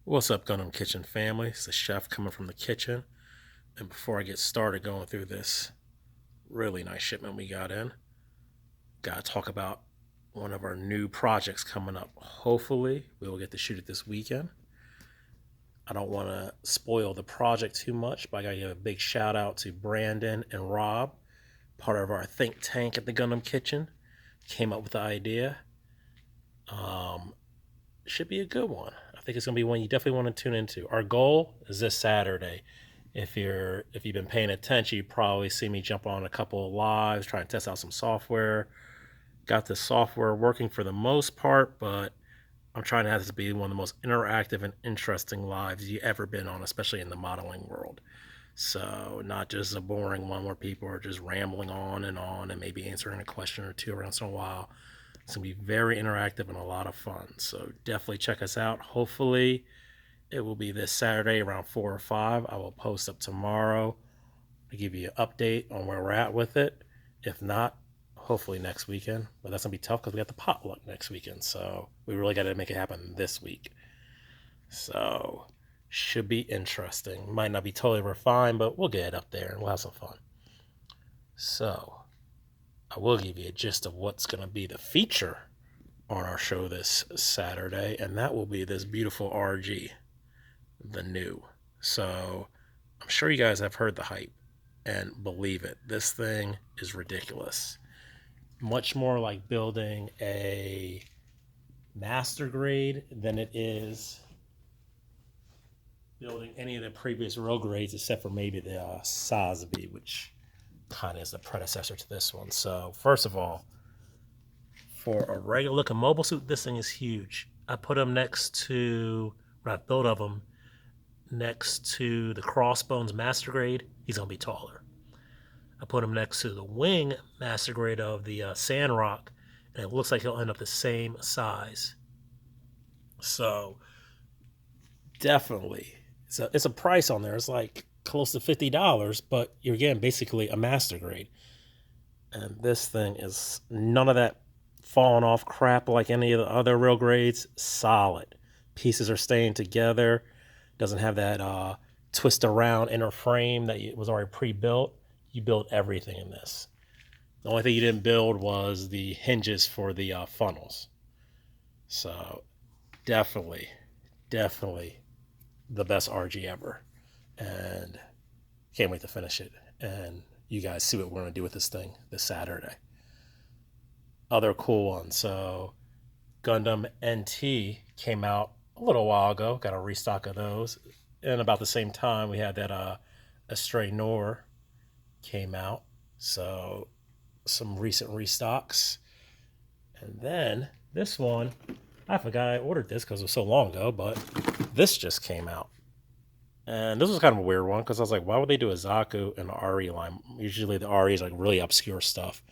What's up, Gundam Kitchen family? It's the chef coming from the kitchen. And before I get started going through this really nice shipment we got in, gotta talk about one of our new projects coming up. Hopefully, we will get to shoot it this weekend. I don't want to spoil the project too much, but I gotta give a big shout out to Brandon and Rob, part of our think tank at the Gundam Kitchen. Came up with the idea. Should be a good one. I think it's gonna be one you definitely want to tune into. Our goal is this Saturday. If you've been paying attention, you probably see me jump on a couple of lives, trying to test out some software. Got the software working for the most part, but I'm trying to have this to be one of the most interactive and interesting lives you ever been on, especially in the modeling world. So not just a boring one where people are just rambling on and maybe answering a question or two once in a while. It's going to be very interactive and a lot of fun. So definitely check us out. Hopefully it will be this Saturday around 4 or 5. I will post up tomorrow to give you an update on where we're at with it. If not, hopefully next weekend. But that's going to be tough because we got the potluck next weekend. So we really got to make it happen this week. So should be interesting. Might not be totally refined, but we'll get it up there and we'll have some fun. So I will give you a gist of what's going to be the feature on our show this Saturday, and that will be this beautiful RG, the new. So I'm sure you guys have heard the hype, and believe it, this thing is ridiculous. Much more like building a master grade than it is building any of the previous row grades, except for maybe the Sasbi, which kind of is the predecessor to this one. So first of all, for a regular looking mobile suit, this thing is huge. I put them next to, when I built of them, next to the Crossbones Master Grade, he's gonna be taller. I put him next to the Wing Master Grade of the Sandrock, and it looks like he'll end up the same size. So definitely, it's a price on there. It's like close to $50, but you're getting basically a master grade. And this thing is none of that falling off crap like any of the other real grades. Solid. Pieces are staying together. Doesn't have that twist around inner frame that was already pre-built. You built everything in this. The only thing you didn't build was the hinges for the funnels. So definitely the best RG ever. And can't wait to finish it. And you guys see what we're going to do with this thing this Saturday. Other cool ones. So Gundam NT came out a little while ago. Got a restock of those. And about the same time, we had that Astray Noir came out. So some recent restocks. And then this one, I forgot I ordered this because it was so long ago, but this just came out. And this was kind of a weird one because I was like, why would they do a Zaku and an RE line? Usually the RE is like really obscure stuff.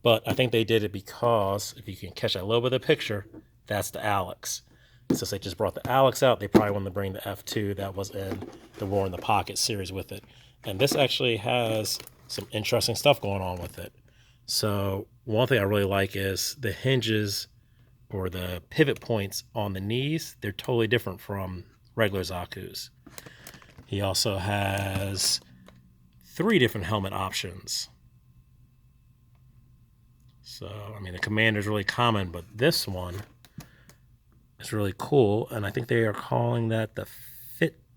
But I think they did it because, if you can catch that little bit of the picture, that's the Alex. Since they just brought the Alex out, they probably wanted to bring the F2 that was in the War in the Pocket series with it. And this actually has some interesting stuff going on with it. So one thing I really like is the hinges or the pivot points on the knees. They're totally different from regular Zaku's. He also has 3 different helmet options. So, I mean, the Commander is really common, but this one is really cool. And I think they are calling that the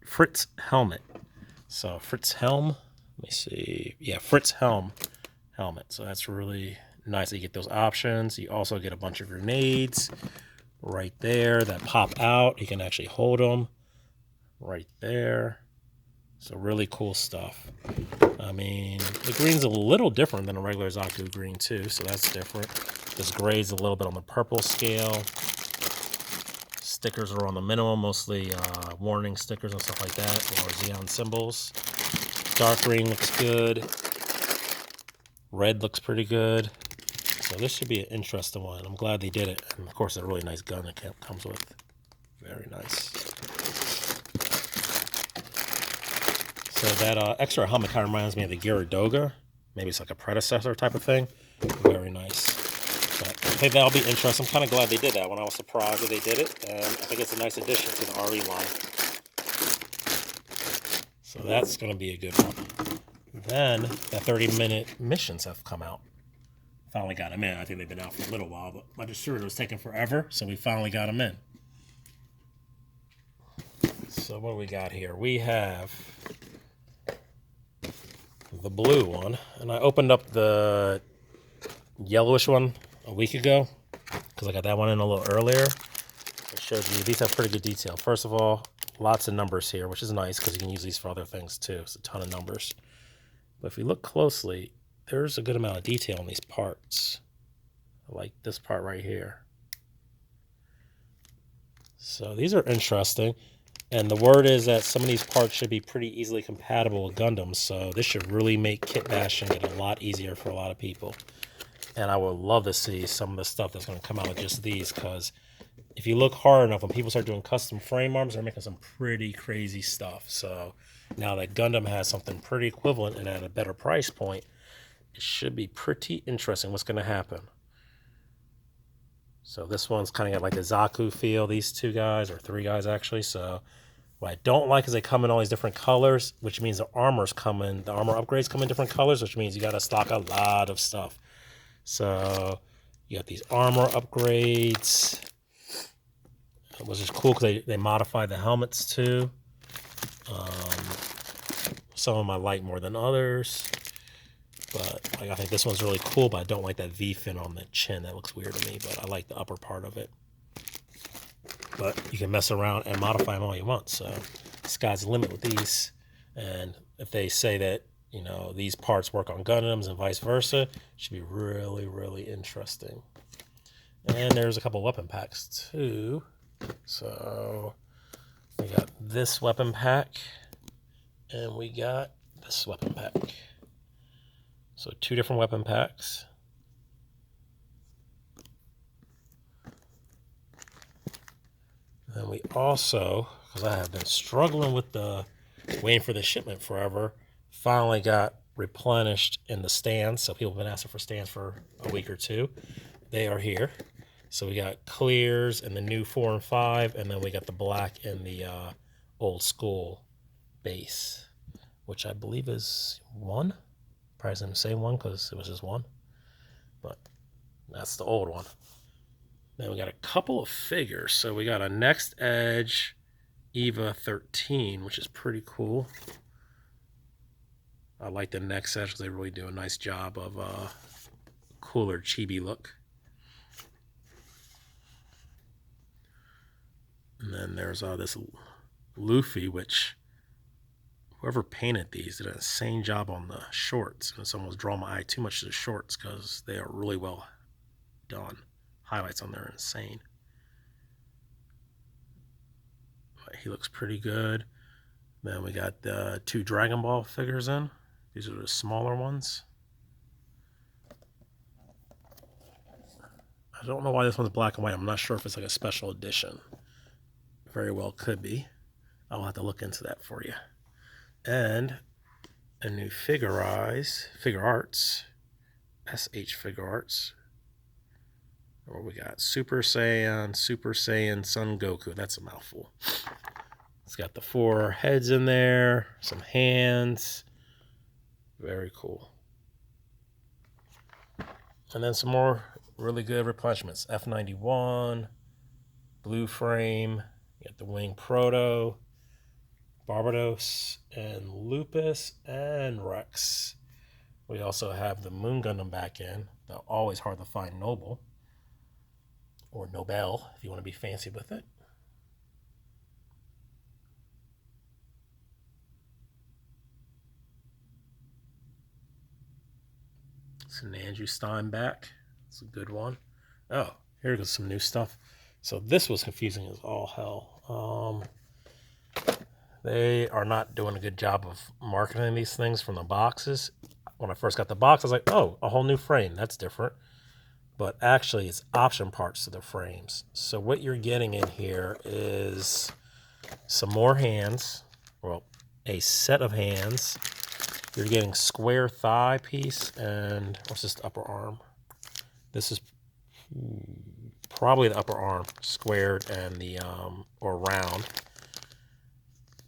Fritz helmet. So, Fritz helm. Let me see. Yeah, Fritz helmet. So that's really nice that you get those options. You also get a bunch of grenades right there that pop out. You can actually hold them right there. So really cool stuff. I mean, the green's a little different than a regular Zaku green too, so that's different. This gray's a little bit on the purple scale. Stickers are on the minimum, mostly warning stickers and stuff like that, or Xeon symbols. Dark green looks good. Red looks pretty good. So this should be an interesting one. I'm glad they did it. And of course, a really nice gun it comes with. Very nice. So that extra helmet kind of reminds me of the Gyaradoga. Maybe it's like a predecessor type of thing. Very nice. But I think that'll be interesting. I'm kind of glad they did that one. I was surprised that they did it. And I think it's a nice addition to the RE line. So that's going to be a good one. Then the 30-minute missions have come out. Finally got them in. I think they've been out for a little while, but my distributor was taking forever, so we finally got them in. So what do we got here? We have the blue one, and I opened up the yellowish one a week ago because I got that one in a little earlier. I showed you these have pretty good detail. First of all, lots of numbers here, which is nice because you can use these for other things too. It's a ton of numbers. But if you look closely, there's a good amount of detail in these parts. Like this part right here. So these are interesting. And the word is that some of these parts should be pretty easily compatible with Gundams. So this should really make kit bashing get a lot easier for a lot of people. And I would love to see some of the stuff that's going to come out of just these, because if you look hard enough, when people start doing custom frame arms, they're making some pretty crazy stuff. So now that Gundam has something pretty equivalent and at a better price point, it should be pretty interesting what's going to happen. So this one's kind of got like the Zaku feel, these two guys, or three guys actually. So what I don't like is they come in all these different colors, which means the armors come in, the armor upgrades come in different colors, which means you got to stock a lot of stuff. So you got these armor upgrades, which is cool because they modify the helmets too. Some of them I like more than others. But like, I think this one's really cool, but I don't like that V-fin on the chin. That looks weird to me, but I like the upper part of it. But you can mess around and modify them all you want. So sky's the limit with these. And if they say that, you know, these parts work on Gundams and vice versa, it should be really, really interesting. And there's a couple weapon packs too. So we got this weapon pack and we got this weapon pack. So two different weapon packs. And we also, because I have been struggling with waiting for the shipment forever, finally got replenished in the stands. So people have been asking for stands for a week or two. They are here. So we got clears and the new 4 and 5, and then we got the black and the old school base, which I believe is 1. Probably going to say 1 because it was just 1, but that's the old one. Then we got a couple of figures. So we got a Next Edge Eva 13, which is pretty cool. I like the Next Edge because they really do a nice job of cooler chibi look. And then there's this Luffy, which whoever painted these did an insane job on the shorts. And it's almost drawn my eye too much to the shorts because they are really well done. Highlights on there are insane. But he looks pretty good. Then we got the 2 Dragon Ball figures in. These are the smaller ones. I don't know why this one's black and white. I'm not sure if it's like a special edition. Very well could be. I'll have to look into that for you. And a new Figure Arts, SH Figure Arts. What we got? Super Saiyan Sengoku. That's a mouthful. It's got the 4 heads in there, some hands. Very cool. And then some more really good replenishments. F91, blue frame. You got the Wing Proto, Barbados, and Lupus, and Rex. We also have the Moon Gundam back in. The always hard to find Noble, or Nobel, if you want to be fancy with it. Sananju Stein back. It's a good one. Oh, here goes some new stuff. So this was confusing as all hell. They are not doing a good job of marketing these things from the boxes. When I first got the box, I was like, oh, a whole new frame. That's different. But actually, it's option parts to the frames. So what you're getting in here is some more hands. Well, a set of hands. You're getting square thigh piece and what's this, the upper arm? This is probably the upper arm, squared, and the or round.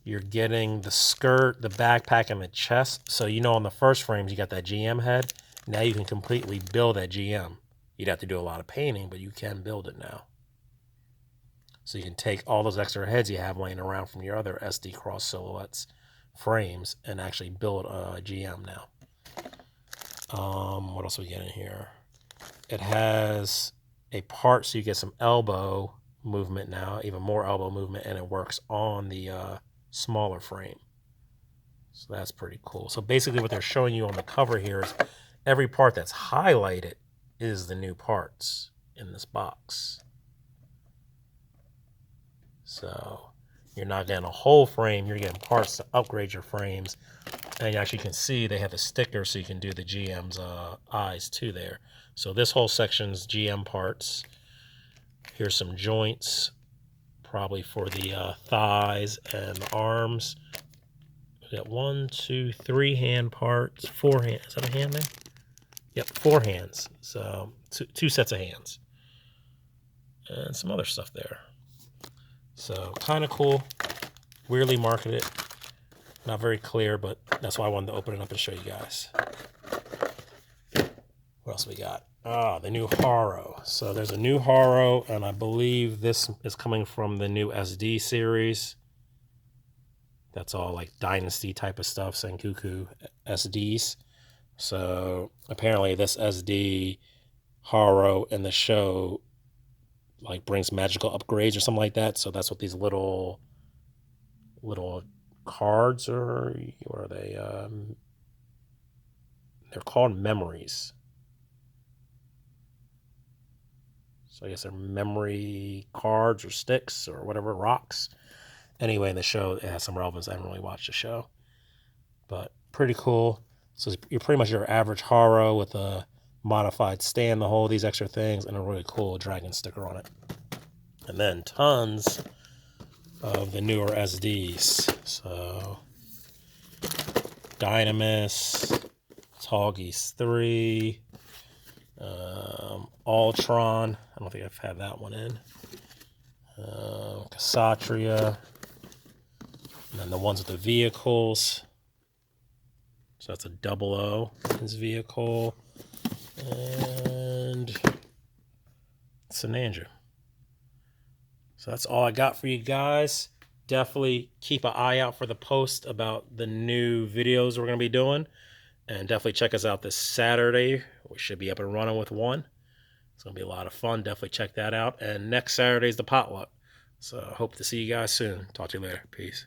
You're getting the skirt, the backpack, and the chest. So you know on the first frames you got that GM head. Now you can completely build that GM. You'd have to do a lot of painting, but you can build it now. So you can take all those extra heads you have laying around from your other SD Cross Silhouettes frames and actually build a GM now. What else we get in here? It has a part so you get some elbow movement now, even more elbow movement, and it works on the smaller frame. So that's pretty cool. So basically what they're showing you on the cover here is every part that's highlighted is the new parts in this box. So you're not getting a whole frame, you're getting parts to upgrade your frames. And you actually can see they have a sticker so you can do the GM's eyes too there. So this whole section's GM parts. Here's some joints, probably for the thighs and the arms. We got 1, 2, 3 hand parts, 4 hands. Is that a hand there? Yep, 4 hands. So two sets of hands. And some other stuff there. So kind of cool. Weirdly marketed. Not very clear, but that's why I wanted to open it up and show you guys. What else we got? The new Haro. So there's a new Haro, and I believe this is coming from the new SD series. That's all like Dynasty type of stuff, Sengoku SDs. So apparently this SD Haro in the show like brings magical upgrades or something like that. So that's what these little cards are. What are they? They're called memories. So I guess they're memory cards or sticks or whatever, rocks. Anyway, in the show, it has some relevance. I haven't really watched the show. But pretty cool. So you're pretty much your average Haro with a modified stand to hold these extra things and a really cool dragon sticker on it. And then tons of the newer SDs. So Dynamis, Tallgeese 3, Ultron. I don't think I've had that one in. Ksatria. And then the ones with the vehicles. So that's a 00 his vehicle. And Sinandra. So that's all I got for you guys. Definitely keep an eye out for the post about the new videos we're going to be doing. And definitely check us out this Saturday. We should be up and running with one. It's going to be a lot of fun. Definitely check that out. And next Saturday is the potluck. So hope to see you guys soon. Talk to you later. Peace.